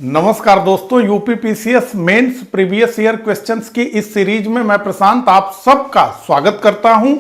नमस्कार दोस्तों, UP PCS mains previous year questions की इस सीरीज में मैं प्रशांत आप सबका स्वागत करता हूं।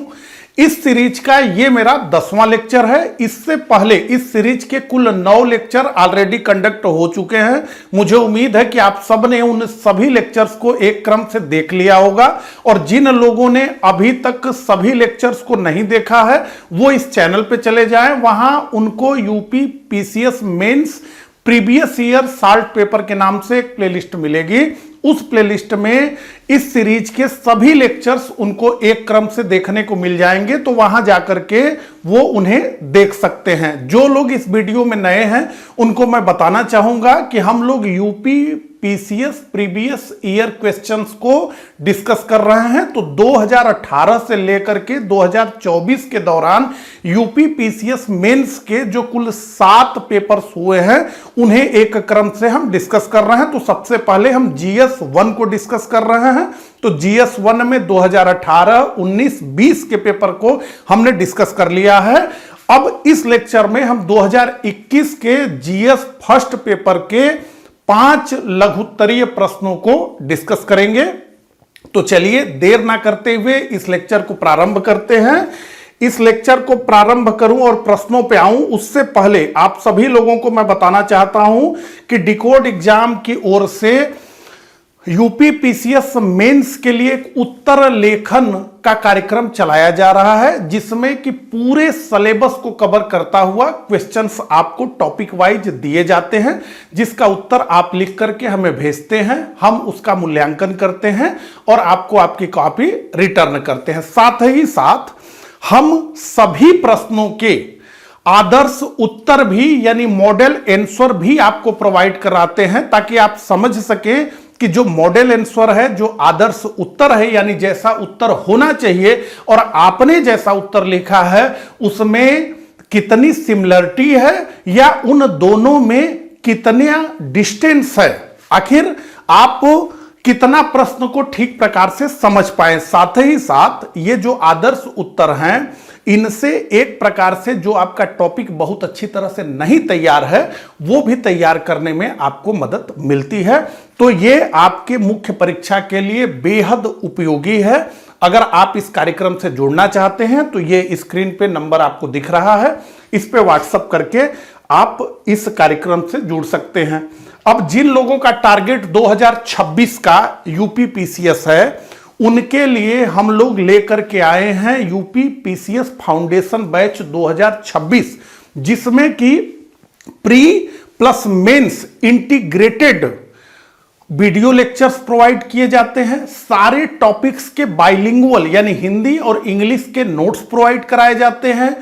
इस सीरीज का ये मेरा 10वां लेक्चर है। इससे पहले इस सीरीज के कुल 9 लेक्चर ऑलरेडी कंडक्ट हो चुके हैं। मुझे उम्मीद है कि आप सब ने उन सभी लेक्चर्स को एक क्रम से देख लिया होगा, और जिन लोगों ने अभी तक सभी लेक्चर्स को नहीं देखा है वो इस चैनल पे चले जाएं। वहां उनको UP PCS mains previous year solve paper के नाम से एक प्लेलिस्ट मिलेगी। उस प्लेलिस्ट में इस सीरीज के सभी लेक्चर्स उनको एक क्रम से देखने को मिल जाएंगे, तो वहां जाकर के वो उन्हें देख सकते हैं। जो लोग इस वीडियो में नए हैं उनको मैं बताना चाहूंगा कि हम लोग UP PCS previous year questions को डिस्कस कर रहे हैं। तो 2018 से लेकर के 2024 के दौरान यूपी पीसीएस मेंस के जो कुल 7 पेपर्स हुए हैं उन्हें एक क्रम से हम डिस्कस कर रहे हैं। तो सबसे पहले हम जीएस 1 को डिस्कस कर रहे हैं। तो जीएस 1 में 2018, 19, 20 के पेपर को हमने डिस्कस कर लिया है। अब इस लेक्चर में हम 2021 के जीएस फर्स्ट पेपर के 5 लघुत्तरीय प्रश्नों को डिस्कस करेंगे। तो चलिए देर ना करते हुए इस लेक्चर को प्रारंभ करते हैं। इस लेक्चर को प्रारंभ करूं और प्रश्नों पे आऊं उससे पहले आप सभी लोगों को मैं बताना चाहता हूं कि डिकोड एग्जाम की ओर से यूपी पीसीएस मेंस के लिए एक उत्तर लेखन का कार्यक्रम चलाया जा रहा है, जिसमें कि पूरे सिलेबस को कवर करता हुआ क्वेश्चंस आपको टॉपिक वाइज दिए जाते हैं, जिसका उत्तर आप लिख करके हमें भेजते हैं। हम उसका मूल्यांकन करते हैं और आपको आपकी कॉपी रिटर्न करते हैं। साथ ही साथ हम सभी प्रश्नों के आदर्श उत्तर भी यानी मॉडल आंसर भी आपको प्रोवाइड कराते हैं, ताकि आप समझ सके कि जो मॉडल आंसर है, जो आदर्श उत्तर है, यानी जैसा उत्तर होना चाहिए और आपने जैसा उत्तर लिखा है उसमें कितनी सिमिलरिटी है या उन दोनों में कितना डिस्टेंस है, आखिर आप कितना प्रश्न को ठीक प्रकार से समझ पाए। साथ ही साथ ये जो आदर्श उत्तर हैं इनसे एक प्रकार से जो आपका टॉपिक बहुत अच्छी तरह से नहीं तैयार है वो भी तैयार करने में आपको मदद मिलती है। तो ये आपके मुख्य परीक्षा के लिए बेहद उपयोगी है। अगर आप इस कार्यक्रम से जुड़ना चाहते हैं तो ये स्क्रीन पे नंबर आपको दिख रहा है, इस पे व्हाट्सएप करके आप इस कार्यक्रम से जुड़ सकते हैं। अब जिन लोगों का टारगेट 2026 का यूपी पीसीएस है उनके लिए हम लोग लेकर के आए हैं यूपी पीसीएस फाउंडेशन बैच 2026, जिसमें कि pre plus mains integrated video lectures provide किए जाते हैं। सारे टॉपिक्स के बाइलिंगुअल यानी हिंदी और इंग्लिश के नोट्स प्रोवाइड कराए जाते हैं।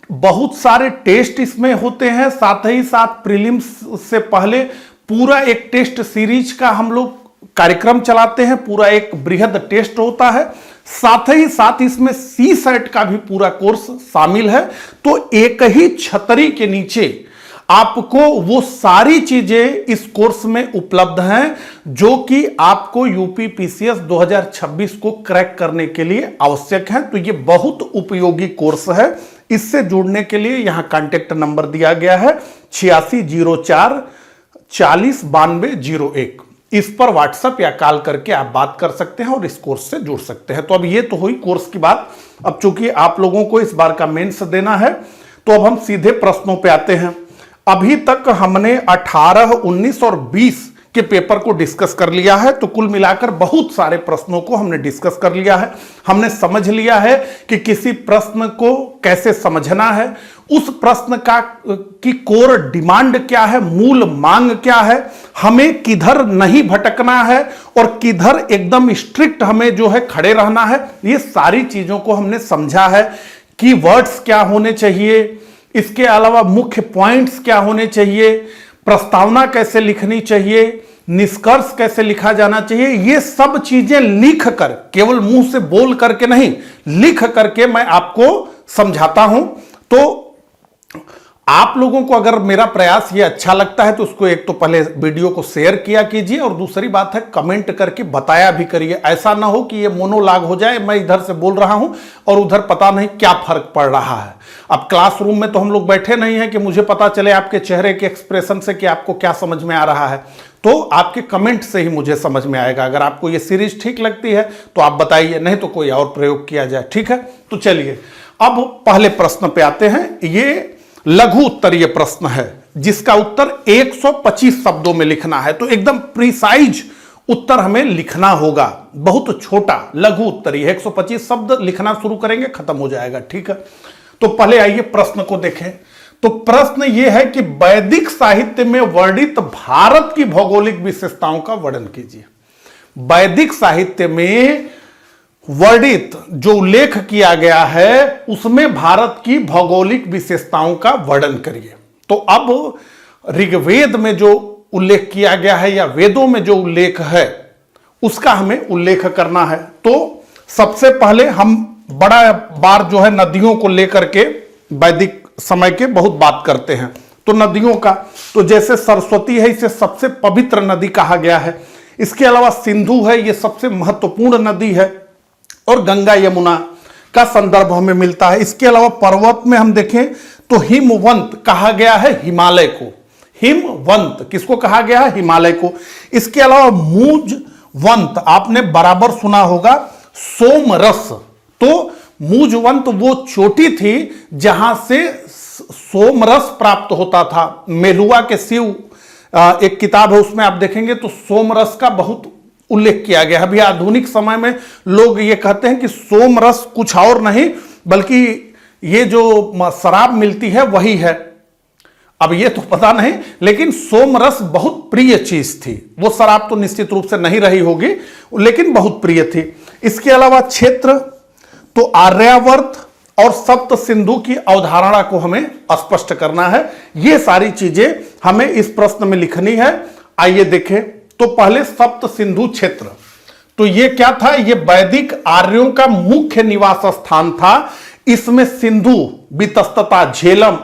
बहुत सारे टेस्ट इसमें होते हैं। साथ ही साथ प्रीलिम्स से पहले पूरा एक टेस्ट सीरीज का हम लोग कार्यक्रम चलाते हैं, पूरा एक बृहद टेस्ट होता है। साथ ही साथ इसमें सी सेट का भी पूरा कोर्स शामिल है। तो एक ही छतरी के नीचे आपको वो सारी चीजें इस कोर्स में उपलब्ध हैं जो कि आपको यूपी पीसीएस 2026 को क्रैक करने के लिए आवश्यक है। तो ये बहुत उपयोगी कोर्स है। इससे जुड़ने के लिए यहां कांटेक्ट नंबर दिया गया है 8604 40 92 01। इस पर व्हाट्सएप या कॉल करके आप बात कर सकते हैं और इस कोर्स से जुड़ सकते हैं। तो अब ये तो हुई कोर्स की बात। अब चूंकि आप लोगों को इस बार का मेंस देना है तो अब हम सीधे प्रश्नों पे आते हैं। अभी तक हमने 18, 19 और 20 के पेपर को डिस्कस कर लिया है। तो कुल मिलाकर बहुत सारे प्रश्नों को हमने डिस्कस कर लिया है। हमने समझ लिया है कि किसी प्रश्न को कैसे समझना है, उस प्रश्न की कोर डिमांड क्या है, मूल मांग क्या है, हमें किधर नहीं भटकना है और किधर एकदम स्ट्रिक्ट हमें जो है खड़े रहना है। ये सारी चीजों को हमने समझा है। कीवर्ड्स क्या होने चाहिए, इसके अलावा मुख्य पॉइंट्स क्या होने चाहिए, प्रस्तावना कैसे लिखनी चाहिए, निष्कर्ष कैसे लिखा जाना चाहिए, ये सब चीजें लिख कर, केवल मुंह से बोल करके नहीं, लिख करके मैं आपको समझाता हूं। तो आप लोगों को अगर मेरा प्रयास ये अच्छा लगता है तो उसको एक तो पहले वीडियो को शेयर किया कीजिए, और दूसरी बात है कमेंट करके बताया भी करिए। ऐसा ना हो कि ये मोनोलॉग हो जाए, मैं इधर से बोल रहा हूं और उधर पता नहीं क्या फर्क पड़ रहा है। अब क्लासरूम में तो हम लोग बैठे नहीं हैं कि मुझे पता चले आपके चेहरे के एक्सप्रेशन से कि आपको क्या समझ में आ रहा है, तो आपके कमेंट से ही मुझे समझ में आएगा। अगर आपको ये सीरीज ठीक लगती है तो आप बताइए, नहीं तो कोई और प्रयोग किया जाए। ठीक है, तो चलिए अब पहले प्रश्न पे आते हैं। ये लघु उत्तरीय प्रश्न है जिसका उत्तर 125 शब्दों में लिखना है, तो एकदम प्रिसाइज उत्तर हमें लिखना होगा। बहुत छोटा लघु उत्तरीय 125 शब्द लिखना शुरू करेंगे, खत्म हो जाएगा। ठीक है, तो पहले आइए प्रश्न को देखें। तो प्रश्न यह है कि वैदिक साहित्य में वर्णित भारत की भौगोलिक विशेषताओं का वर्णन कीजिए। वैदिक साहित्य में वर्णित जो उल्लेख किया गया है उसमें भारत की भौगोलिक विशेषताओं का वर्णन करिए। तो अब ऋग्वेद में जो उल्लेख किया गया है या वेदों में जो उल्लेख है उसका हमें उल्लेख करना है। तो सबसे पहले हम बड़ा बार जो है नदियों को लेकर के वैदिक समय के बहुत बात करते हैं। तो नदियों का, तो जैसे सरस्वती है इसे सबसे पवित्र नदी कहा गया है। इसके अलावा सिंधु है, ये सबसे महत्वपूर्ण नदी है, और गंगा यमुना का संदर्भ हमें मिलता है। इसके अलावा पर्वत में हम देखें तो हिमवंत कहा गया है हिमालय को। हिमवंत किसको कहा गया है? हिमालय को। इसके अलावा मूजवंत आपने बराबर सुना होगा सोमरस। तो मूजवंत वो चोटी थी जहां से सोमरस प्राप्त होता था। मेलुआ के शिव एक किताब है, उसमें आप देखेंगे तो सोमरस का बहुत उल्लेख किया गया है। अभी आधुनिक समय में लोग ये कहते हैं कि सोमरस कुछ और नहीं बल्कि ये जो शराब मिलती है वही है। अब ये तो पता नहीं, लेकिन सोमरस बहुत प्रिय चीज थी। वो शराब तो निश्चित रूप से नहीं रही होगी, लेकिन बहुत प्रिय थी। इसके अलावा क्षेत्र, तो आर्यावर्त और सप्त सिंधु की अवधारणा को हमें स्पष्ट करना है। ये सारी चीजें हमें इस प्रश्न में लिखनी है। आइए देखें, तो पहले सप्त सिंधु क्षेत्र, तो ये क्या था? ये वैदिक आर्यों का मुख्य निवास स्थान था। इसमें सिंधु, वितस्तता, झेलम,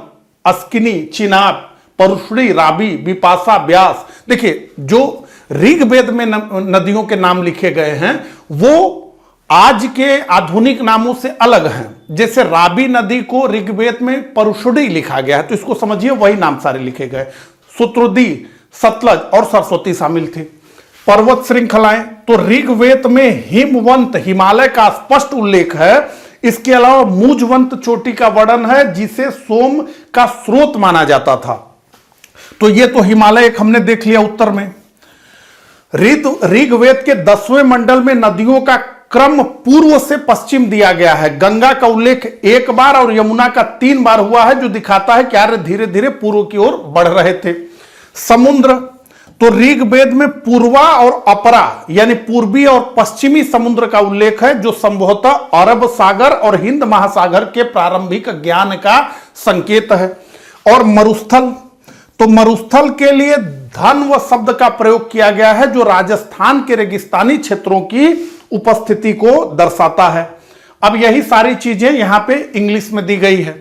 अस्किनी, चिनाब, परुष्णी, राबी, विपाशा, व्यास। देखिए जो ऋग्वेद में नदियों के नाम लिखे गए हैं वो आज के आधुनिक नामों से अलग हैं। जैसे राबी नदी को ऋग्वेद में परुष्णी लिखा गया है, तो इसको समझिए वही नाम सारे लिखे गए। शुत्रदी, सतलज और सरस्वती शामिल थे। पर्वत श्रृंखलाएं, तो ऋग्वेद में हिमवंत हिमालय का स्पष्ट उल्लेख है। इसके अलावा मूजवंत चोटी का वर्णन है जिसे सोम का स्रोत माना जाता था। तो ये तो हिमालय एक हमने देख लिया उत्तर में। ऋग्वेद के 10वें मंडल में नदियों का क्रम पूर्व से पश्चिम दिया गया है। गंगा का उल्लेख 1 बार और यमुना का 3 बार हुआ है, जो दिखाता है कि आर्य धीरे धीरे पूर्व की ओर बढ़ रहे थे। समुद्र, तो ऋग्वेद में पूर्वा और अपरा यानी पूर्वी और पश्चिमी समुद्र का उल्लेख है, जो संभवतः अरब सागर और हिंद महासागर के प्रारंभिक ज्ञान का संकेत है। और मरुस्थल, तो मरुस्थल के लिए धन्व शब्द का प्रयोग किया गया है, जो राजस्थान के रेगिस्तानी क्षेत्रों की उपस्थिति को दर्शाता है। अब यही सारी चीजें यहां पे इंग्लिश में दी गई है।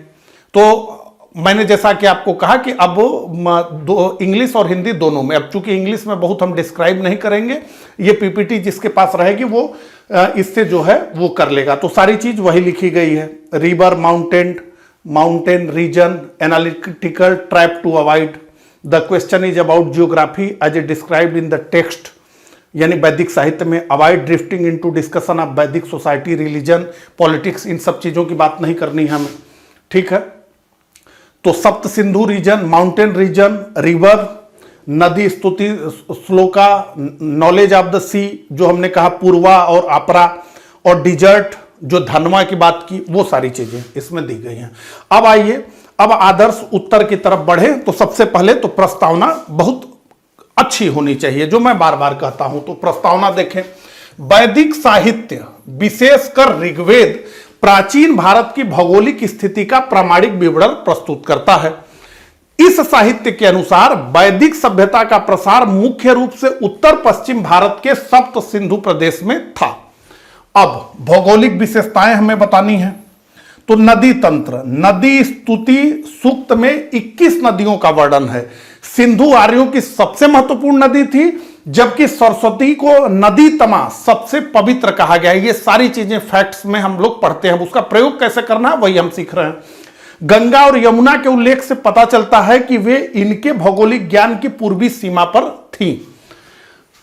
तो मैंने जैसा कि आपको कहा कि अब इंग्लिश और हिंदी दोनों में, अब चूंकि इंग्लिश में बहुत हम डिस्क्राइब नहीं करेंगे, ये पीपीटी जिसके पास रहेगी वो इससे जो है वो कर लेगा। तो सारी चीज वही लिखी गई है। River, mountain region, analytical trap to avoid, the question is about geography as a described in the text, यानी वैदिक साहित्य में avoid drifting into discussion of Vedic society, religion, politics, इन सब चीजों की बात नहीं करनी है हमें। ठीक है, तो Sapta Sindhu region, mountain region, river, नदी स्तुति, shloka, knowledge of the sea जो हमने कहा, पूर्वा और अपरा, और डिजर्ट जो धनवा की बात की, वो सारी चीजें इसमें दी गई हैं। अब आइए, अब आदर्श उत्तर की तरफ बढ़े। तो सबसे पहले तो प्रस्तावना बहुत अच्छी होनी चाहिए, जो मैं बार बार कहता हूं। तो प्रस्तावना देखें। वैदिक साहित्य विशेषकर ऋग्वेद प्राचीन भारत की भौगोलिक स्थिति का प्रामाणिक विवरण प्रस्तुत करता है। इस साहित्य के अनुसार वैदिक सभ्यता का प्रसार मुख्य रूप से उत्तर पश्चिम भारत के सप्त सिंधु प्रदेश में था। अब भौगोलिक विशेषताएं हमें बतानी है। तो नदी तंत्र, नदी स्तुति सूक्त में 21 नदियों का वर्णन है। सिंधु आर्यों की सबसे महत्वपूर्ण नदी थी, जबकि सरस्वती को नदी तमा सबसे पवित्र कहा गया है। ये सारी चीजें फैक्ट्स में हम लोग पढ़ते हैं, उसका प्रयोग कैसे करना है वही हम सीख रहे हैं। गंगा और यमुना के उल्लेख से पता चलता है कि वे इनके भौगोलिक ज्ञान की पूर्वी सीमा पर थीं।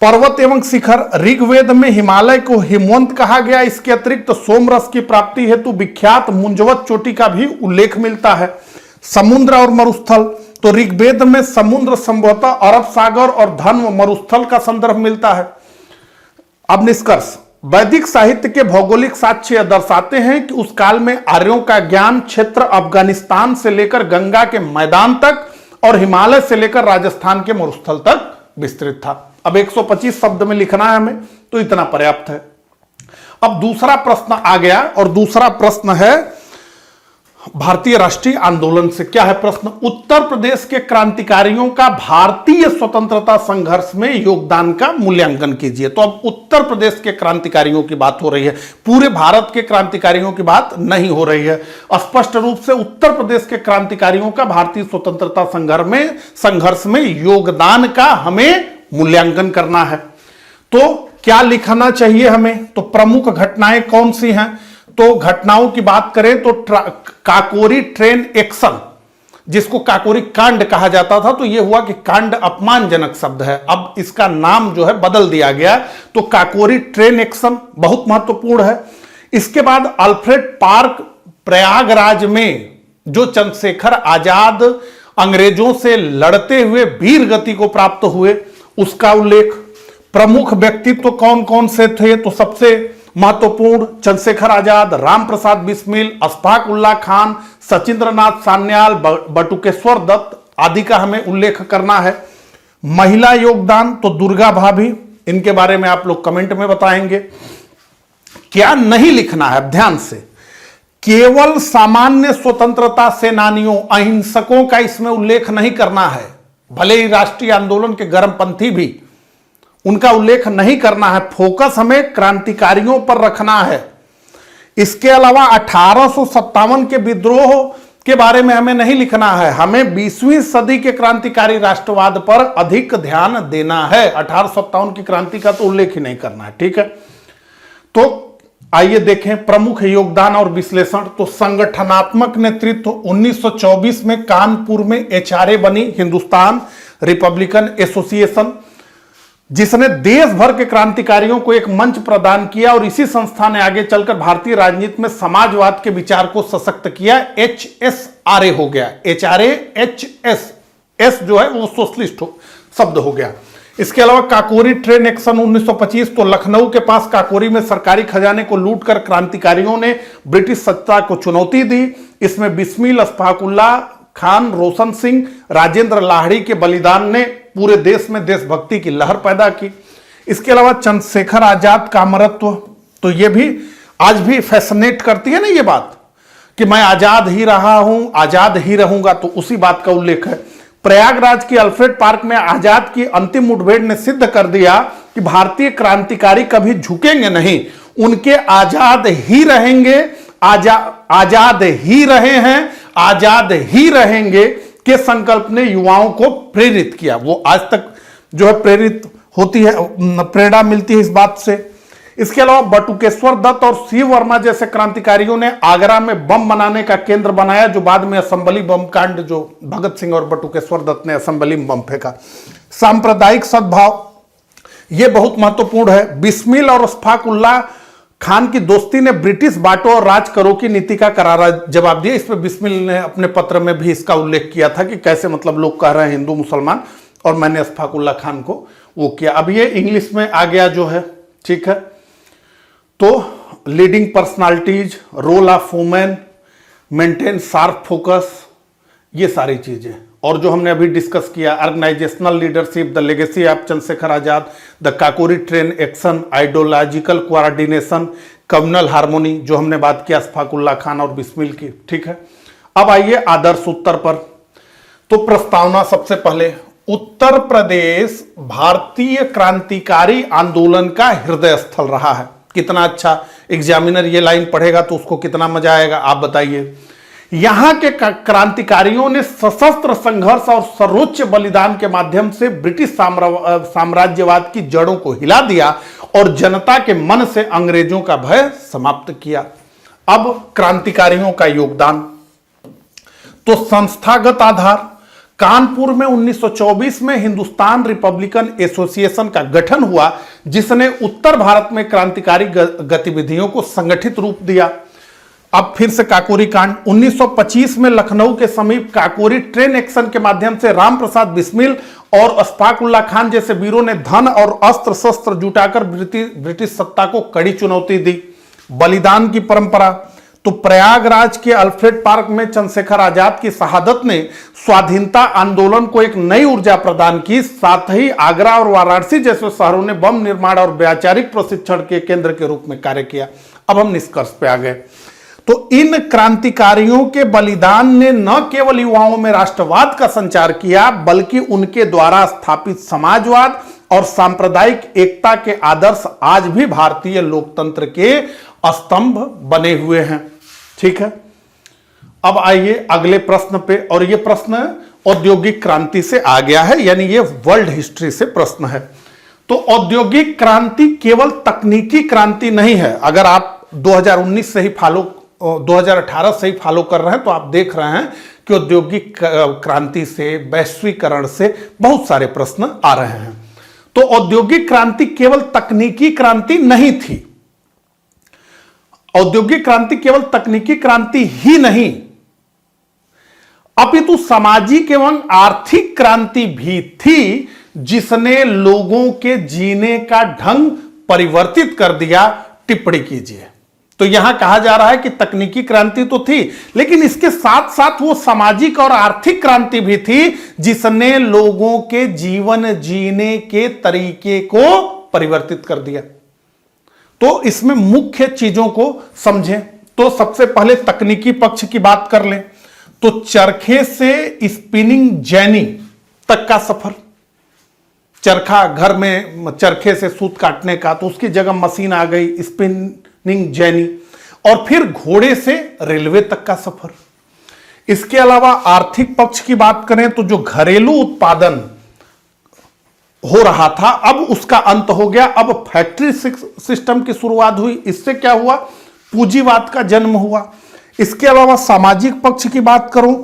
पर्वत एवं शिखर, ऋग्वेद में हिमालय को हिमवंत कहा गया। इसके अतिरिक्त सोमरस की प्राप्ति हेतु विख्यात मुंजवत चोटी का भी उल्लेख मिलता है। समुद्र और मरुस्थल, तो ऋग्वेद में समुद्र संभवतः अरब सागर और धन्व मरुस्थल का संदर्भ मिलता है। अब निष्कर्ष, वैदिक साहित्य के भौगोलिक साक्ष्य दर्शाते हैं कि उस काल में आर्यों का ज्ञान क्षेत्र अफगानिस्तान से लेकर गंगा के मैदान तक और हिमालय से लेकर राजस्थान के मरुस्थल तक विस्तृत था। अब 125 शब्द में लिखना है हमें, तो इतना पर्याप्त है। अब दूसरा प्रश्न आ गया, और दूसरा प्रश्न है भारतीय राष्ट्रीय आंदोलन से। क्या है प्रश्न? उत्तर प्रदेश के क्रांतिकारियों का भारतीय स्वतंत्रता संघर्ष में योगदान का मूल्यांकन कीजिए। तो अब उत्तर प्रदेश के क्रांतिकारियों की बात हो रही है, पूरे भारत के क्रांतिकारियों की बात नहीं हो रही है। स्पष्ट रूप से उत्तर प्रदेश के क्रांतिकारियों का भारतीय स्वतंत्रता संघर्ष में योगदान का हमें मूल्यांकन करना है। तो क्या लिखना चाहिए हमें? तो प्रमुख घटनाएं कौन सी हैं? तो घटनाओं की बात करें तो काकोरी ट्रेन एक्शन, जिसको काकोरी कांड कहा जाता था, तो यह हुआ कि कांड अपमानजनक शब्द है, अब इसका नाम जो है बदल दिया गया। तो काकोरी ट्रेन एक्शन बहुत महत्वपूर्ण है। इसके बाद अल्फ्रेड पार्क प्रयागराज में जो चंद्रशेखर आजाद अंग्रेजों से लड़ते हुए वीर गति को प्राप्त हुए, उसका उल्लेख। प्रमुख व्यक्तित्व कौन कौन से थे? तो सबसे महत्वपूर्ण चंद्रशेखर आजाद, राम प्रसाद बिस्मिल, अशफाक उल्लाह खान, सचिंद्रनाथ सान्याल, बटुकेश्वर दत्त आदि का हमें उल्लेख करना है। महिला योगदान, तो दुर्गा भाभी, इनके बारे में आप लोग कमेंट में बताएंगे। क्या नहीं लिखना है? ध्यान से, केवल सामान्य स्वतंत्रता सेनानियों, अहिंसकों का इसमें उल्लेख नहीं करना है। भले ही राष्ट्रीय आंदोलन के गर्मपंथी भी, उनका उल्लेख नहीं करना है। फोकस हमें क्रांतिकारियों पर रखना है। इसके अलावा 1857 के विद्रोह के बारे में हमें नहीं लिखना है। हमें 20वीं सदी के क्रांतिकारी राष्ट्रवाद पर अधिक ध्यान देना है। 1857 की क्रांति का तो उल्लेख ही नहीं करना है, ठीक है। तो आइए देखें प्रमुख योगदान और विश्लेषण। तो संगठनात्मक नेतृत्व, 1924 में कानपुर में एचआरए बनी, हिंदुस्तान रिपब्लिकन एसोसिएशन, जिसने देश भर के क्रांतिकारियों को एक मंच प्रदान किया, और इसी संस्था ने आगे चलकर भारतीय राजनीति में समाजवाद के विचार को सशक्त किया। HSRA हो गया, HRA, HS जो है वो सोशलिस्ट शब्द हो गया। इसके अलावा काकोरी ट्रेन एक्शन 1925, तो लखनऊ के पास काकोरी में सरकारी खजाने को लूटकर क्रांतिकारियों ने ब्रिटिश सत्ता को चुनौती दी। इसमें बिस्मिल, अशफाक उल्लाह खान, रोशन सिंह, राजेंद्र लाहिड़ी के बलिदान ने पूरे देश में देशभक्ति की लहर पैदा की। इसके अलावा चंद्रशेखर आजाद का अमरत्व, तो ये भी आज भी फैसिनेट करती है ना ये बात कि मैं आजाद ही रहा हूं, आजाद ही रहूंगा, तो उसी बात का उल्लेख है। प्रयागराज की अल्फ्रेड पार्क में आजाद की अंतिम मुठभेड़ ने सिद्ध कर दिया कि भारतीय क्रांतिकारी कभी झुकेंगे नहीं, उनके आजाद ही रहेंगे, आजाद ही रहे हैं, आजाद ही रहेंगे के संकल्प ने युवाओं को प्रेरित किया। वो आज तक जो है प्रेरित होती है, प्रेरणा मिलती है इस बात से। इसके अलावा बटुकेश्वर दत्त और शिव वर्मा जैसे क्रांतिकारियों ने आगरा में बम बनाने का केंद्र बनाया, जो बाद में असेंबली बम कांड, जो भगत सिंह और बटुकेश्वर दत्त ने असेंबली में बम फेंका। सांप्रदायिक सद्भाव, यह बहुत महत्वपूर्ण है। बिस्मिल और अशफाक उल्लाह खान की दोस्ती ने ब्रिटिश बांटो और राज करो की नीति का करारा जवाब दिया। इस पर बिस्मिल ने अपने पत्र में भी इसका उल्लेख किया था कि कैसे मतलब लोग कह रहे हैं हिंदू मुसलमान, और मैंने अशफाक उल्लाह खान को वो किया। अब ये इंग्लिश में आ गया जो है, ठीक है। तो leading personalities, role of women, maintain sharp focus, ये सारी चीजें, और जो हमने अभी डिस्कस किया, organisational leadership, the legacy of Chandrashekhar Azad, the Kakori train action, ideological coordination, communal harmony, जो हमने बात किया अशफाक उल्लाह खान और बिस्मिल की, ठीक है। अब आइए आदर्श उत्तर पर। तो प्रस्तावना, सबसे पहले उत्तर प्रदेश भारतीय क्रांतिकारी आंदोलन का हृदय स्थल रहा है। कितना अच्छा एग्जामिनर ये लाइन पढ़ेगा तो उसको कितना मजा आएगा, आप बताइए। यहां के क्रांतिकारियों ने सशस्त्र संघर्ष और सर्वोच्च बलिदान के माध्यम से ब्रिटिश साम्राज्यवाद की जड़ों को हिला दिया और जनता के मन से अंग्रेजों का भय समाप्त किया। अब क्रांतिकारियों का योगदान, तो संस्थागत आधार, कानपुर में 1924 में हिंदुस्तान रिपब्लिकन एसोसिएशन का गठन हुआ, जिसने उत्तर भारत में क्रांतिकारी गतिविधियों को संगठित रूप दिया। अब फिर से काकोरी कांड, 1925 में लखनऊ के समीप काकोरी ट्रेन एक्शन के माध्यम से राम प्रसाद बिस्मिल और अशफाकुल्ला खान जैसे वीरों ने धन और अस्त्र शस्त्र जुटाकर ब्रिटिश सत्ता को कड़ी चुनौती दी। बलिदान की परंपरा, तो प्रयागराज के अल्फ्रेड पार्क में चंद्रशेखर आजाद की शहादत ने स्वाधीनता आंदोलन को एक नई ऊर्जा प्रदान की। साथ ही आगरा और वाराणसी जैसे शहरों ने बम निर्माण और वैचारिक प्रशिक्षण के केंद्र के रूप में कार्य किया। अब हम निष्कर्ष पे आ गए। तो इन क्रांतिकारियों के बलिदान ने न केवल युवाओं में राष्ट्रवाद का संचार किया, बल्कि उनके द्वारा स्थापित समाजवाद और सांप्रदायिक एकता के आदर्श आज भी भारतीय लोकतंत्र के स्तंभ बने हुए हैं। ठीक है, अब आइए अगले प्रश्न पे, और ये प्रश्न औद्योगिक क्रांति से आ गया है, यानी ये वर्ल्ड हिस्ट्री से प्रश्न है। तो औद्योगिक क्रांति केवल तकनीकी क्रांति नहीं है। अगर आप 2019 से ही 2018 से ही फॉलो कर रहे हैं तो आप देख रहे हैं कि औद्योगिक क्रांति से, वैश्वीकरण से बहुत सारे प्रश्न आ रहे हैं। तो औद्योगिक क्रांति केवल तकनीकी क्रांति नहीं थी। औद्योगिक क्रांति केवल तकनीकी क्रांति ही नहीं, अपितु सामाजिक एवं आर्थिक क्रांति भी थी, जिसने लोगों के जीने का ढंग परिवर्तित कर दिया। टिप्पणी कीजिए। तो यहां कहा जा रहा है कि तकनीकी क्रांति तो थी, लेकिन इसके साथ साथ वो सामाजिक और आर्थिक क्रांति भी थी, जिसने लोगों के जीवन जीने के तरीके को परिवर्तित कर दिया। तो इसमें मुख्य चीजों को समझें। तो सबसे पहले तकनीकी पक्ष की बात कर लें, तो चरखे से स्पिनिंग जेनी तक का सफर, चरखा घर में चरखे से सूत काटने का, तो उसकी जगह मशीन आ गई, स्पिनिंग जेनी। और फिर घोड़े से रेलवे तक का सफर। इसके अलावा आर्थिक पक्ष की बात करें तो जो घरेलू उत्पादन हो रहा था, अब उसका अंत हो गया। अब फैक्ट्री सिस्टम की शुरुआत हुई। इससे क्या हुआ? पूंजीवाद का जन्म हुआ। इसके अलावा सामाजिक पक्ष की बात करूं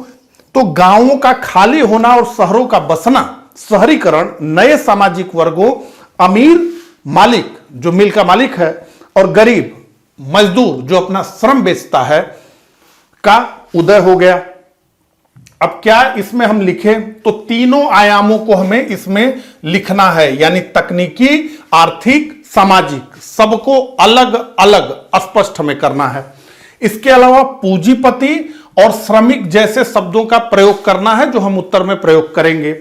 तो गांवों का खाली होना और शहरों का बसना, शहरीकरण, नए सामाजिक वर्गों, अमीर मालिक जो मिल का मालिक है और गरीब मजदूर जो अपना श्रम बेचता है का उदय हो गया। अब क्या इसमें हम लिखें? तो तीनों आयामों को हमें इसमें लिखना है, यानी तकनीकी, आर्थिक, सामाजिक, सबको अलग अलग स्पष्ट हमें करना है। इसके अलावा पूंजीपति और श्रमिक जैसे शब्दों का प्रयोग करना है, जो हम उत्तर में प्रयोग करेंगे।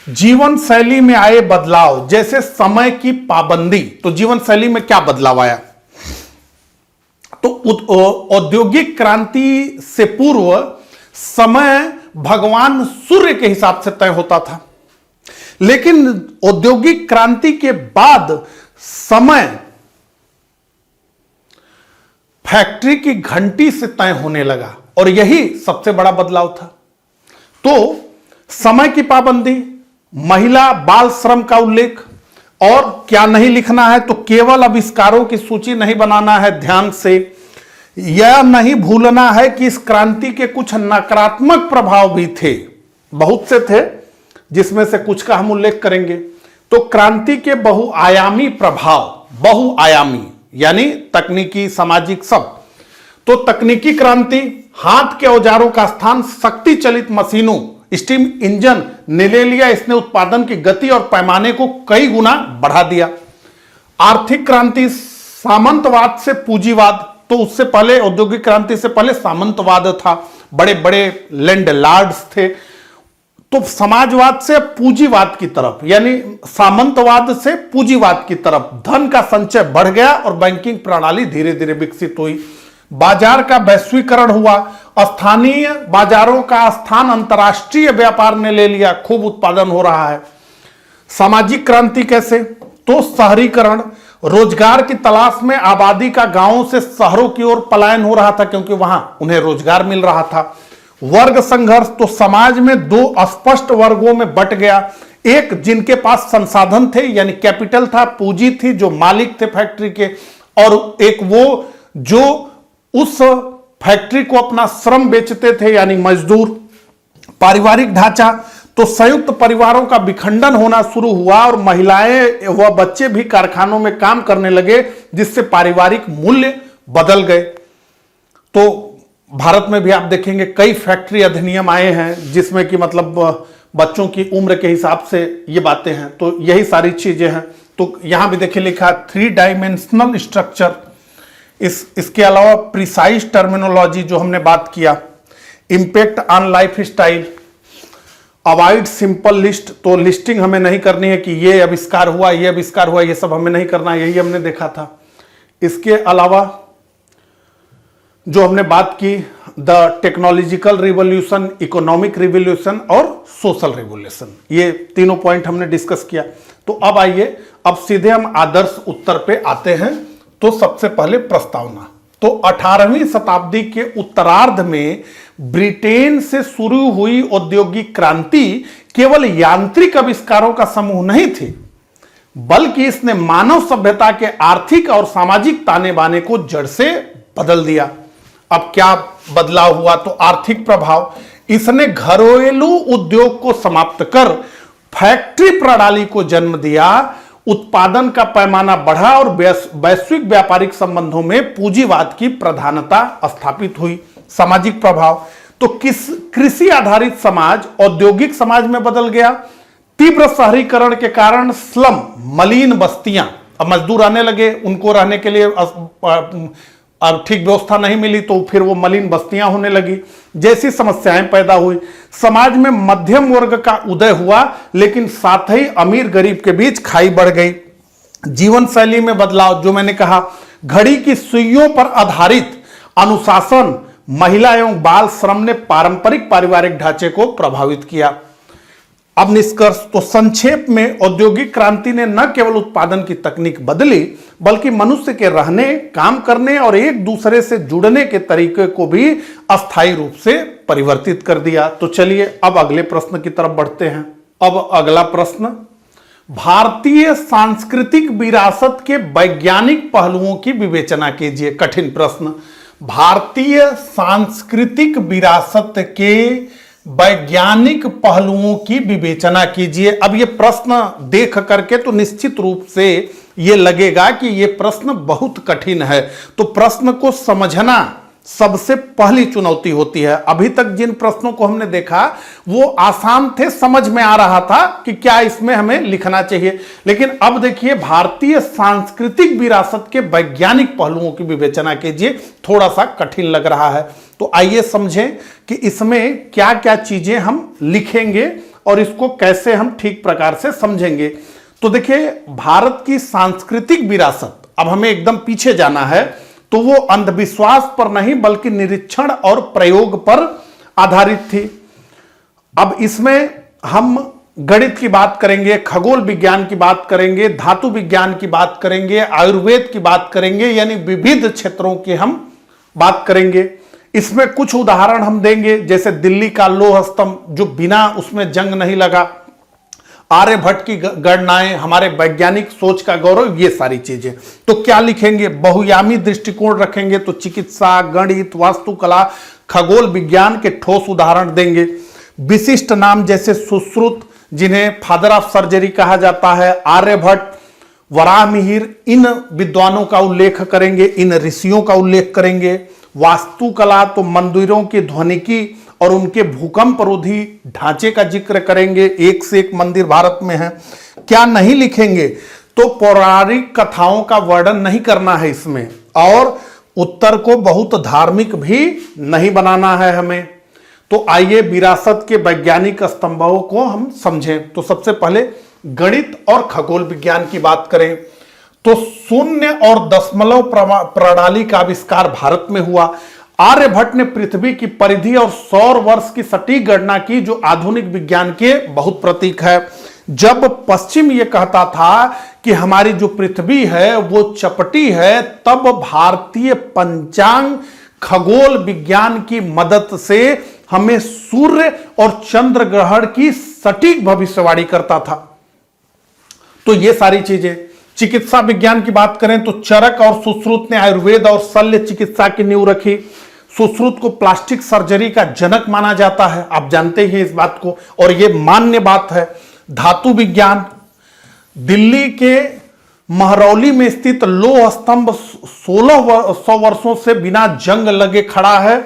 जीवन शैली में आए बदलाव, जैसे समय की पाबंदी, तो जीवन शैली में क्या बदलाव आया? तो औद्योगिक क्रांति से पूर्व समय भगवान सूर्य के हिसाब से तय होता था, लेकिन औद्योगिक क्रांति के बाद समय फैक्ट्री की घंटी से तय होने लगा, और यही सबसे बड़ा बदलाव था। तो समय की पाबंदी, महिला बाल श्रम का उल्लेख, और क्या नहीं लिखना है? तो केवल आविष्कारों की सूची नहीं बनाना है ध्यान से। यह नहीं भूलना है कि इस क्रांति के कुछ नकारात्मक प्रभाव भी थे, बहुत से थे, जिसमें से कुछ का हम उल्लेख करेंगे। तो क्रांति के बहुआयामी प्रभाव, बहुआयामी यानी तकनीकी, सामाजिक, सब। तो तकनीकी क्रांति, हाथ के औजारों का स्थान शक्ति चलित मशीनों, स्टीम इंजन ने ले लिया। इसने उत्पादन की गति और पैमाने को कई गुना बढ़ा दिया। आर्थिक क्रांति, सामंतवाद से पूंजीवाद, तो उससे पहले औद्योगिक क्रांति से पहले सामंतवाद था, बड़े बड़े लैंड लॉर्ड्स थे। तो समाजवाद से पूंजीवाद की तरफ, यानी सामंतवाद से पूंजीवाद की तरफ धन का संचय बढ़ गया और बैंकिंग प्रणाली धीरे धीरे विकसित हुई। बाजार का वैश्वीकरण हुआ, स्थानीय बाजारों का स्थान अंतर्राष्ट्रीय व्यापार ने ले लिया, खूब उत्पादन हो रहा है। सामाजिक क्रांति कैसे? तो शहरीकरण, रोजगार की तलाश में आबादी का गांवों से शहरों की ओर पलायन हो रहा था क्योंकि वहां उन्हें रोजगार मिल रहा था। वर्ग संघर्ष, तो समाज में दो अस्पष्ट वर्गों में बंट गया। एक जिनके पास संसाधन थे यानी कैपिटल था, पूंजी थी, जो मालिक थे फैक्ट्री के, और एक वो जो उस फैक्ट्री को अपना श्रम बेचते थे यानी मजदूर। पारिवारिक ढांचा, तो संयुक्त परिवारों का विखंडन होना शुरू हुआ और महिलाएं व बच्चे भी कारखानों में काम करने लगे, जिससे पारिवारिक मूल्य बदल गए। तो भारत में भी आप देखेंगे कई फैक्ट्री अधिनियम आए हैं जिसमें कि मतलब बच्चों की उम्र के हिसाब से ये बातें हैं। तो यही सारी चीजें हैं। तो यहां भी देखिए लिखा 3 डायमेंशनल स्ट्रक्चर। इसके अलावा प्रिसाइज टर्मिनोलॉजी जो हमने बात किया, impact on life style, avoid simple list, तो लिस्टिंग हमें नहीं करनी है कि ये आविष्कार हुआ, ये आविष्कार हुआ, ये सब हमें नहीं करना, यही हमने देखा था। इसके अलावा जो हमने बात की the technological revolution, economic revolution और सोशल रिवॉल्यूशन, ये तीनों पॉइंट हमने डिस्कस किया। तो अब आइए, अब सीधे हम आदर्श उत्तर पे आते हैं। तो सबसे पहले प्रस्तावना। तो 18वीं शताब्दी के उत्तरार्ध में ब्रिटेन से शुरू हुई औद्योगिक क्रांति केवल यांत्रिक आविष्कारों का समूह नहीं थी, बल्कि इसने मानव सभ्यता के आर्थिक और सामाजिक ताने बाने को जड़ से बदल दिया। अब क्या बदलाव हुआ? तो आर्थिक प्रभाव, इसने घरेलू उद्योग को समाप्त कर फैक्ट्री प्रणाली को जन्म दिया, उत्पादन का पैमाना बढ़ा और वैश्विक व्यापारिक संबंधों में पूंजीवाद की प्रधानता स्थापित हुई। सामाजिक प्रभाव, तो कृषि आधारित समाज औद्योगिक समाज में बदल गया। तीव्र शहरीकरण के कारण स्लम, मलिन बस्तियां, अब मजदूर आने लगे, उनको रहने के लिए अब ठीक व्यवस्था नहीं मिली, तो फिर वो मलिन बस्तियां होने लगी, जैसी समस्याएं पैदा हुई। समाज में मध्यम वर्ग का उदय हुआ, लेकिन साथ ही अमीर गरीब के बीच खाई बढ़ गई। जीवन शैली में बदलाव, जो मैंने कहा, घड़ी की सुइयों पर आधारित अनुशासन, महिला एवं बाल श्रम ने पारंपरिक पारिवारिक ढांचे को प्रभावित किया। अब निष्कर्ष, तो संक्षेप में औद्योगिक क्रांति ने न केवल उत्पादन की तकनीक बदली, बल्कि मनुष्य के रहने, काम करने और एक दूसरे से जुड़ने के तरीके को भी अस्थायी रूप से परिवर्तित कर दिया। तो चलिए अब अगले प्रश्न की तरफ बढ़ते हैं। अब अगला प्रश्न, भारतीय सांस्कृतिक विरासत के वैज्ञानिक पहलुओं की विवेचना कीजिए। कठिन प्रश्न। भारतीय सांस्कृतिक विरासत के वैज्ञानिक पहलुओं की विवेचना कीजिए। अब ये प्रश्न देख करके तो निश्चित रूप से ये लगेगा कि ये प्रश्न बहुत कठिन है। तो प्रश्न को समझना सबसे पहली चुनौती होती है। अभी तक जिन प्रश्नों को हमने देखा वो आसान थे, समझ में आ रहा था कि क्या इसमें हमें लिखना चाहिए, लेकिन अब देखिए भारतीय सांस्कृतिक विरासत के वैज्ञानिक पहलुओं की विवेचना कीजिए, थोड़ा सा कठिन लग रहा है। तो आइए समझें कि इसमें क्या क्या चीजें हम लिखेंगे और इसको कैसे हम ठीक प्रकार से समझेंगे। तो देखिए भारत की सांस्कृतिक विरासत, अब हमें एकदम पीछे जाना है, तो वो अंधविश्वास पर नहीं बल्कि निरीक्षण और प्रयोग पर आधारित थी। अब इसमें हम गणित की बात करेंगे, खगोल विज्ञान की बात करेंगे, धातु विज्ञान की बात करेंगे, आयुर्वेद की बात करेंगे, यानी विविध क्षेत्रों की हम बात करेंगे। इसमें कुछ उदाहरण हम देंगे, जैसे दिल्ली का लौह स्तंभ जो बिना उसमें जंग नहीं लगा, आर्यभट्ट की गणनाएं, हमारे वैज्ञानिक सोच का गौरव, ये सारी चीजें। तो क्या लिखेंगे? बहुयामी दृष्टिकोण रखेंगे, तो चिकित्सा, गणित, वास्तुकला, खगोल विज्ञान के ठोस उदाहरण देंगे। विशिष्ट नाम जैसे सुश्रुत, जिन्हें फादर ऑफ सर्जरी कहा जाता है, आर्यभट्ट, वराहमिहिर, इन विद्वानों का उल्लेख करेंगे, इन ऋषियों का उल्लेख करेंगे। वास्तुकला, तो मंदिरों की ध्वनिकी और उनके भूकंप रोधी ढांचे का जिक्र करेंगे, एक से एक मंदिर भारत में है। क्या नहीं लिखेंगे? तो पौराणिक कथाओं का वर्णन नहीं करना है इसमें, और उत्तर को बहुत धार्मिक भी नहीं बनाना है हमें। तो आइए विरासत के वैज्ञानिक स्तंभों को हम समझें। तो सबसे पहले गणित और खगोल विज्ञान की बात करें तो शून्य और दशमलव प्रणाली का आविष्कार भारत में हुआ। आर्यभट्ट ने पृथ्वी की परिधि और सौर वर्ष की सटीक गणना की, जो आधुनिक विज्ञान के बहुत प्रतीक है। जब पश्चिम ये कहता था कि हमारी जो पृथ्वी है वो चपटी है, तब भारतीय पंचांग खगोल विज्ञान की मदद से हमें सूर्य और चंद्र ग्रहण की सटीक भविष्यवाणी करता था। तो ये सारी चीजें, चिकित्सा विज्ञान की बात करें तो चरक और सुश्रुत ने आयुर्वेद और शल्य चिकित्सा की नींव रखी। सुश्रुत को प्लास्टिक सर्जरी का जनक माना जाता है, आप जानते हैं इस बात को, और यह मान्य बात है। धातु विज्ञान, दिल्ली के महरौली में स्थित लौह स्तंभ 1600 वर्षों से बिना जंग लगे खड़ा है।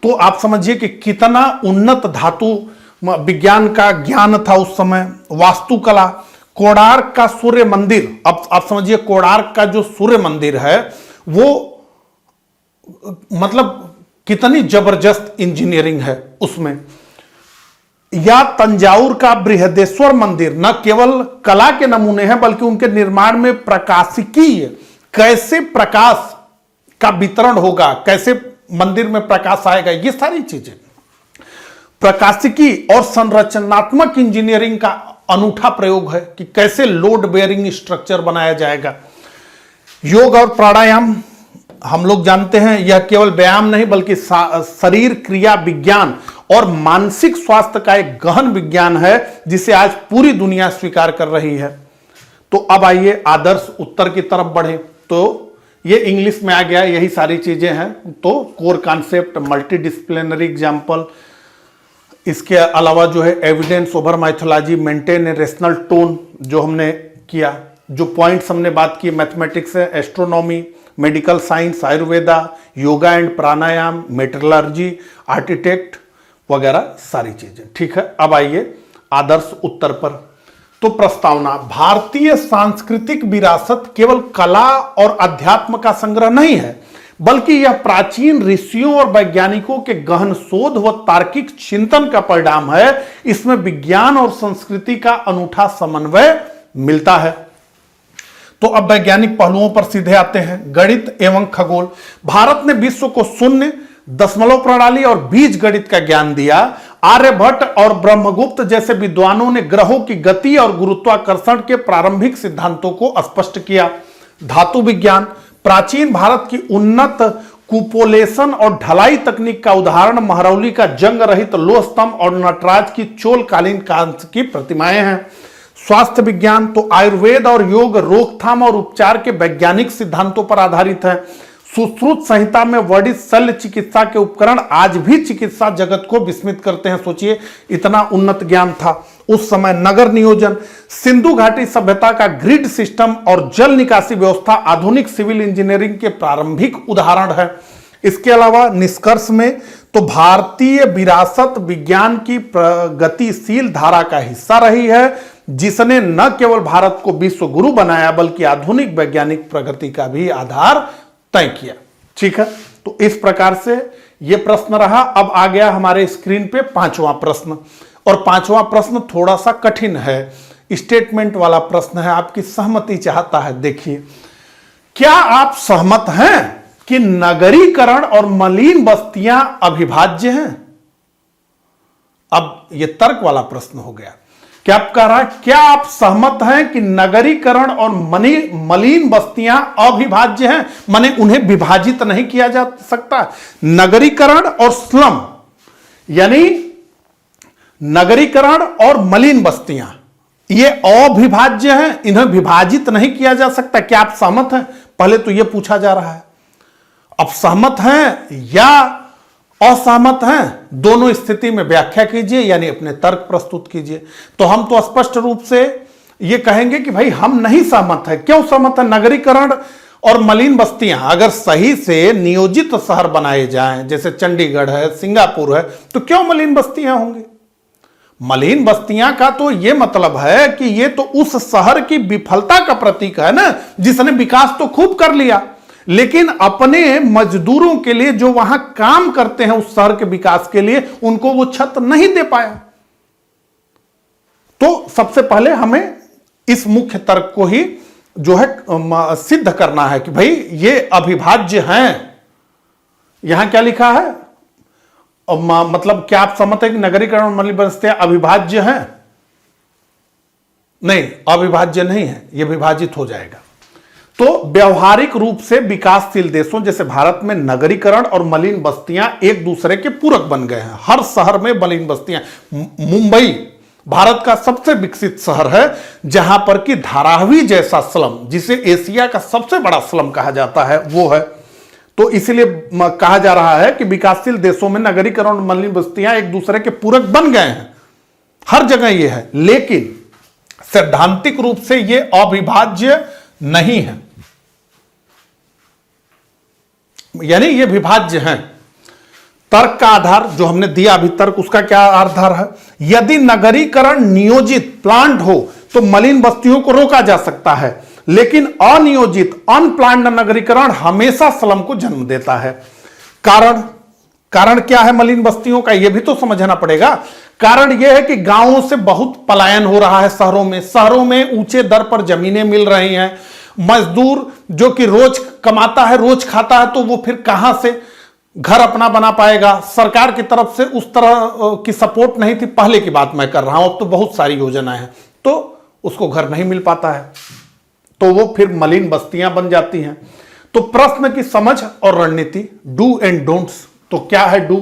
तो आप समझिए कि कितना उन्नत धातु विज्ञान का ज्ञान था उस समय। वास्तुकला, कोणार्क का सूर्य मंदिर, अब आप समझिए कोणार्क का जो सूर्य मंदिर है वो मतलब कितनी जबरदस्त इंजीनियरिंग है उसमें। या तंजाउर का बृहदेश्वर मंदिर न केवल कला के नमूने हैं बल्कि उनके निर्माण में प्रकाशिकीय, कैसे प्रकाश का वितरण होगा, कैसे मंदिर में प्रकाश आएगा, ये सारी चीजें। प्रकाशिकी और संरचनात्मक इंजीनियरिंग का अनूठा प्रयोग है कि कैसे लोड बेयरिंग स्ट्रक्चर बनाया जाएगा। योग और प्राणायाम, हम लोग जानते हैं यह केवल व्यायाम नहीं बल्कि शरीर क्रिया विज्ञान और मानसिक स्वास्थ्य का एक गहन विज्ञान है जिसे आज पूरी दुनिया स्वीकार कर रही है। तो अब आइए आदर्श उत्तर की तरफ बढ़े। तो ये इंग्लिश में आ गया, यही सारी चीजें हैं। तो core concept, multi disciplinary example, इसके अलावा जो है evidence over mythology, maintain a rational tone जो हमने किया, जो पॉइंट्स हमने बात की, मैथमेटिक्स है, astronomy, medical science, Ayurveda, yoga and pranayama, metallurgy, architect वगैरह सारी चीजें। ठीक है, अब आइए आदर्श उत्तर पर। तो प्रस्तावना, भारतीय सांस्कृतिक विरासत केवल कला और अध्यात्म का संग्रह नहीं है बल्कि यह प्राचीन ऋषियों और वैज्ञानिकों के गहन शोध व तार्किक चिंतन का परिणाम है। इसमें विज्ञान और संस्कृति का अनूठा समन्वय मिलता है। तो अब वैज्ञानिक पहलुओं पर सीधे आते हैं। गणित एवं खगोल, भारत ने विश्व को शून्य, दशमलव प्रणाली और बीज गणित का ज्ञान दिया। आर्यभट्ट और ब्रह्मगुप्त जैसे विद्वानों ने ग्रहों की गति और गुरुत्वाकर्षण के प्रारंभिक सिद्धांतों को स्पष्ट किया। धातु विज्ञान, प्राचीन भारत की उन्नत कुपोलेशन और ढलाई तकनीक का उदाहरण महरौली का जंग रहित लोह स्तंभ और नटराज की चोलकालीन कांस्य की प्रतिमाएं हैं। स्वास्थ्य विज्ञान, तो आयुर्वेद और योग रोकथाम और उपचार के वैज्ञानिक सिद्धांतों पर आधारित है। सुश्रुत संहिता में वर्णित शल्य चिकित्सा के उपकरण आज भी चिकित्सा जगत को विस्मित करते हैं। सोचिए इतना उन्नत ज्ञान था उस समय। नगर नियोजन, सिंधु घाटी सभ्यता का ग्रिड सिस्टम और जल निकासी व्यवस्था आधुनिक सिविल इंजीनियरिंग के प्रारंभिक उदाहरण है। इसके अलावा निष्कर्ष में तो भारतीय विरासत विज्ञान की प्रगतिशील धारा का हिस्सा रही है जिसने न केवल भारत को विश्व गुरु बनाया बल्कि आधुनिक वैज्ञानिक प्रगति का भी आधार तय किया। ठीक है, तो इस प्रकार से यह प्रश्न रहा। अब आ गया हमारे स्क्रीन पे पांचवा प्रश्न, और पांचवा प्रश्न थोड़ा सा कठिन है, स्टेटमेंट वाला प्रश्न है, आपकी सहमति चाहता है। देखिए, क्या आप सहमत हैं कि नगरीकरण और मलिन बस्तियां अविभाज्य हैं? अब यह तर्क वाला प्रश्न हो गया। क्या आप कह रहा है, क्या आप सहमत हैं कि नगरीकरण और मलिन बस्तियां अविभाज्य हैं, माने उन्हें विभाजित नहीं किया जा सकता? नगरीकरण और स्लम यानी नगरीकरण और मलिन बस्तियां ये अविभाज्य हैं, इन्हें विभाजित नहीं किया जा सकता। क्या आप सहमत हैं? पहले तो यह पूछा जा रहा है। अब सहमत हैं या असहमत हैं, दोनों स्थिति में व्याख्या कीजिए, यानी अपने तर्क प्रस्तुत कीजिए। तो हम तो स्पष्ट रूप से यह कहेंगे कि भाई हम नहीं सहमत है। क्यों सहमत है? नगरीकरण और मलिन बस्तियां अगर सही से नियोजित शहर बनाए जाएं, जैसे चंडीगढ़ है, सिंगापुर है, तो क्यों मलिन बस्तियां होंगी? मलिन बस्तियां का तो यह मतलब है कि यह तो उस शहर की विफलता का प्रतीक है ना, जिसने विकास तो खूब कर लिया लेकिन अपने मजदूरों के लिए जो वहां काम करते हैं उस शहर के विकास के लिए, उनको वो छत नहीं दे पाया। तो सबसे पहले हमें इस मुख्य तर्क को ही जो है सिद्ध करना है कि भाई ये अविभाज्य हैं। यहां क्या लिखा है, मतलब क्या आप सहमत है कि नगरीकरण और मलिन बस्तियां अविभाज्य हैं? नहीं, अविभाज्य नहीं है, यह विभाजित हो जाएगा। तो व्यवहारिक रूप से विकासशील देशों जैसे भारत में नगरीकरण और मलिन बस्तियां एक दूसरे के पूरक बन गए हैं। हर शहर में मलिन बस्तियां, मुंबई भारत का सबसे विकसित शहर है जहां पर कि धारावी जैसा स्लम, जिसे एशिया का सबसे बड़ा स्लम कहा जाता है, वो है। तो इसलिए कहा जा रहा है कि विकासशील देशों में नगरीकरण और मलिन बस्तियां एक दूसरे के पूरक बन गए हैं, हर जगह यह है, लेकिन सैद्धांतिक रूप से यह अविभाज्य नहीं है, यानी ये विभाज्य हैं। तर्क का आधार जो हमने दिया अभी तर्क, उसका क्या आधार है? यदि नगरीकरण नियोजित प्लांट हो तो मलिन बस्तियों को रोका जा सकता है, लेकिन अनियोजित अनप्लान्ड नगरीकरण हमेशा स्लम को जन्म देता है। कारण क्या है मलिन बस्तियों का, यह भी तो समझना पड़ेगा। कारण यह है कि गांवों से बहुत पलायन हो रहा है शहरों में ऊंचे दर पर जमीनें मिल रही हैं। मजदूर जो कि रोज कमाता है, रोज खाता है, तो वो फिर कहां से घर अपना बना पाएगा? सरकार की तरफ से उस तरह की सपोर्ट नहीं थी, पहले की बात मैं कर रहा हूं, अब तो बहुत सारी योजनाएं हैं, तो उसको घर नहीं मिल पाता है, तो वो फिर मलिन बस्तियां बन जाती हैं। तो प्रश्न की समझ और रणनीति, डू एंड डोंट्स। तो क्या है डू?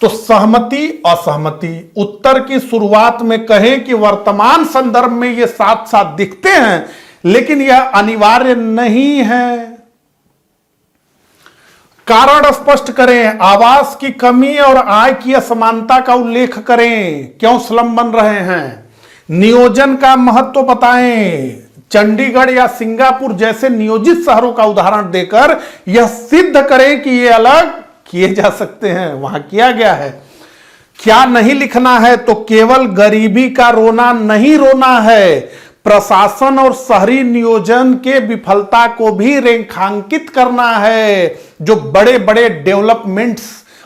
तो सहमति असहमति। उत्तर की शुरुआत में कहें कि वर्तमान संदर्भ में ये साथ साथ दिखते हैं, लेकिन यह अनिवार्य नहीं है। कारण स्पष्ट करें, आवास की कमी और आय की असमानता का उल्लेख करें, क्यों स्लम बन रहे हैं। नियोजन का महत्व बताएं, चंडीगढ़ या सिंगापुर जैसे नियोजित शहरों का उदाहरण देकर यह सिद्ध करें कि ये अलग किए जा सकते हैं, वहां किया गया है। क्या नहीं लिखना है? तो केवल गरीबी का रोना नहीं रोना है, प्रशासन और शहरी नियोजन के विफलता को भी रेखांकित करना है। जो बड़े बड़े डेवलपमेंट्स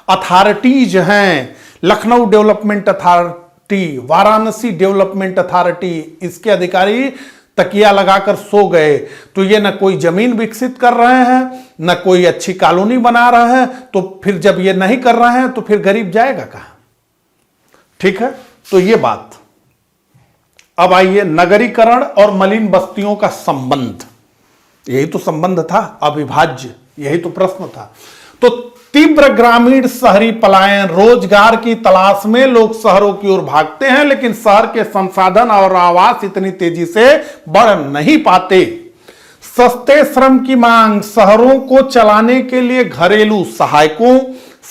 अथॉरिटीज हैं, Lucknow development authority, Varanasi development authority, इसके अधिकारी तकिया लगाकर सो गए। तो ये न कोई जमीन विकसित कर रहे हैं, न कोई अच्छी कॉलोनी बना रहे हैं, तो फिर जब ये नहीं कर रहे हैं तो फिर गरीब जाएगा कहां? ठीक है, तो ये बात। अब आइए नगरीकरण और मलिन बस्तियों का संबंध, यही तो संबंध था, अविभाज्य, यही तो प्रश्न था। तो तीव्र ग्रामीण शहरी पलायन, रोजगार की तलाश में लोग शहरों की ओर भागते हैं, लेकिन शहर के संसाधन और आवास इतनी तेजी से बढ़ नहीं पाते। सस्ते श्रम की मांग, शहरों को चलाने के लिए घरेलू सहायकों,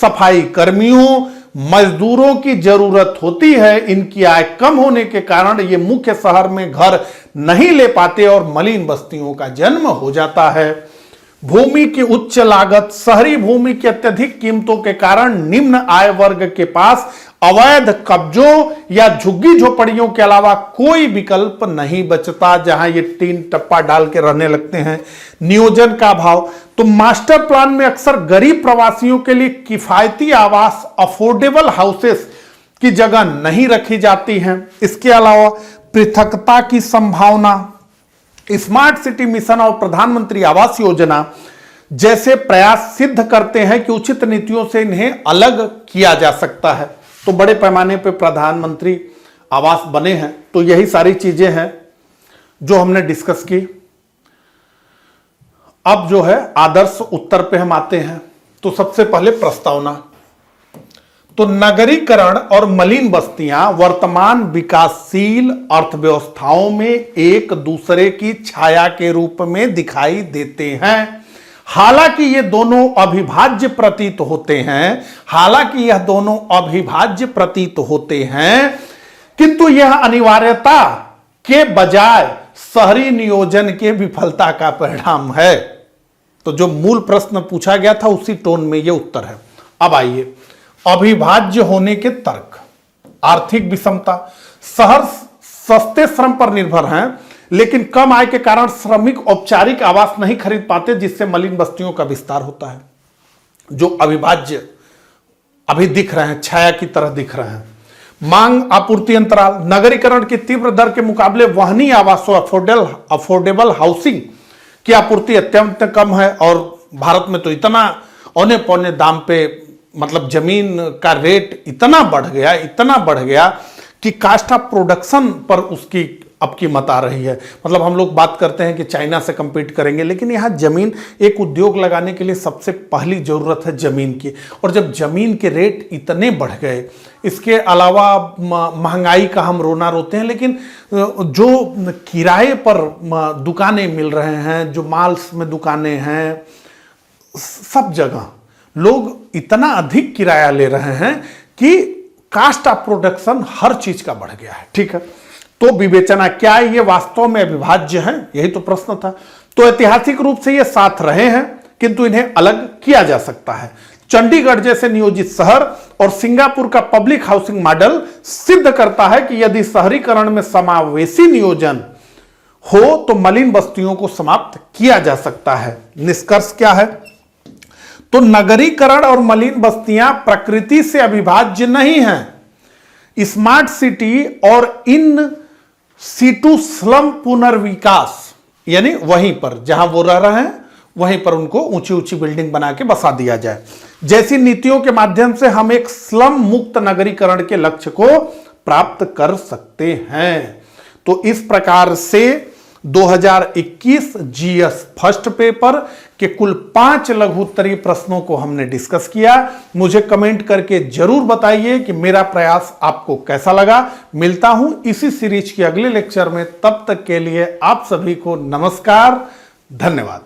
सफाई कर्मियों, मजदूरों की जरूरत होती है। इनकी आय कम होने के कारण ये मुख्य शहर में घर नहीं ले पाते और मलिन बस्तियों का जन्म हो जाता है। भूमि की उच्च लागत, शहरी भूमि की अत्यधिक कीमतों के कारण निम्न आय वर्ग के पास अवैध कब्जों या झुग्गी झोपड़ियों के अलावा कोई विकल्प नहीं बचता, जहां ये टीन टप्पा डाल के रहने लगते हैं। नियोजन का अभाव, तो मास्टर प्लान में अक्सर गरीब प्रवासियों के लिए किफायती आवास, अफोर्डेबल हाउसेस की जगह नहीं रखी जाती हैं। इसके अलावा पृथकता की संभावना, स्मार्ट सिटी मिशन और प्रधानमंत्री आवास योजना जैसे प्रयास सिद्ध करते हैं कि उचित नीतियों से इन्हें अलग किया जा सकता है। तो बड़े पैमाने पर प्रधानमंत्री आवास बने हैं। तो यही सारी चीजें हैं जो हमने डिस्कस की। अब जो है आदर्श उत्तर पे हम आते हैं। तो सबसे पहले प्रस्तावना, तो नगरीकरण और मलिन बस्तियां वर्तमान विकासशील अर्थव्यवस्थाओं में एक दूसरे की छाया के रूप में दिखाई देते हैं। हालांकि ये दोनों अविभाज्य प्रतीत होते हैं, किंतु यह अनिवार्यता के बजाय शहरी नियोजन के विफलता का परिणाम है। तो जो मूल प्रश्न पूछा गया था उसी टोन में यह उत्तर है। अब आइए अविभाज्य होने के तर्क। आर्थिक विषमता, शहर सस्ते श्रम पर निर्भर हैं, लेकिन कम आय के कारण श्रमिक औपचारिक आवास नहीं खरीद पाते, जिससे मलिन बस्तियों का विस्तार होता है। जो अविभाज्य अभी दिख रहे हैं, छाया की तरह दिख रहे हैं। मांग आपूर्ति अंतराल, नगरीकरण की तीव्र दर के मुकाबले वहनी आवासों, अफोर्डेबल हाउसिंग की आपूर्ति अत्यंत कम है। और भारत में तो इतना औने पौने दाम पे, मतलब जमीन का रेट इतना बढ़ गया कि कास्ट ऑफ प्रोडक्शन पर उसकी अब की मत आ रही है। मतलब हम लोग बात करते हैं कि चाइना से compete करेंगे, लेकिन यहाँ जमीन, एक उद्योग लगाने के लिए सबसे पहली जरूरत है जमीन की। और जब जमीन के रेट इतने बढ़ गए, इसके अलावा महंगाई का हम रोना रोते हैं, लेकिन जो किराए पर दुकानें मिल रहे हैं, जो माल्स में दुकानें हैं, सब जगह लोग इतना अधिक किराया ले रहे हैं कि कास्ट ऑफ प्रोडक्शन हर चीज का बढ़ गया है। ठीक है, तो विवेचना क्या है, ये वास्तव में अविभाज्य है, यही तो प्रश्न था। तो ऐतिहासिक रूप से ये साथ रहे हैं, किंतु इन्हें अलग किया जा सकता है। चंडीगढ़ जैसे नियोजित शहर और सिंगापुर का पब्लिक हाउसिंग मॉडल सिद्ध करता है कि यदि शहरीकरण में समावेशी नियोजन हो तो मलिन बस्तियों को समाप्त किया जा सकता है। निष्कर्ष क्या है? तो नगरीकरण और मलिन बस्तियां प्रकृति से अविभाज्य नहीं हैं। स्मार्ट सिटी और इन सीटू स्लम पुनर्विकास, यानी वहीं पर जहां वो रह रहे हैं वहीं पर उनको ऊंची ऊंची बिल्डिंग बना के बसा दिया जाए, जैसी नीतियों के माध्यम से हम एक स्लम मुक्त नगरीकरण के लक्ष्य को प्राप्त कर सकते हैं। तो इस प्रकार से 2021 जीएस फर्स्ट पेपर के कुल 5 लघु उत्तरीय प्रश्नों को हमने डिस्कस किया। मुझे कमेंट करके जरूर बताइए कि मेरा प्रयास आपको कैसा लगा। मिलता हूं इसी सीरीज के अगले लेक्चर में, तब तक के लिए आप सभी को नमस्कार, धन्यवाद।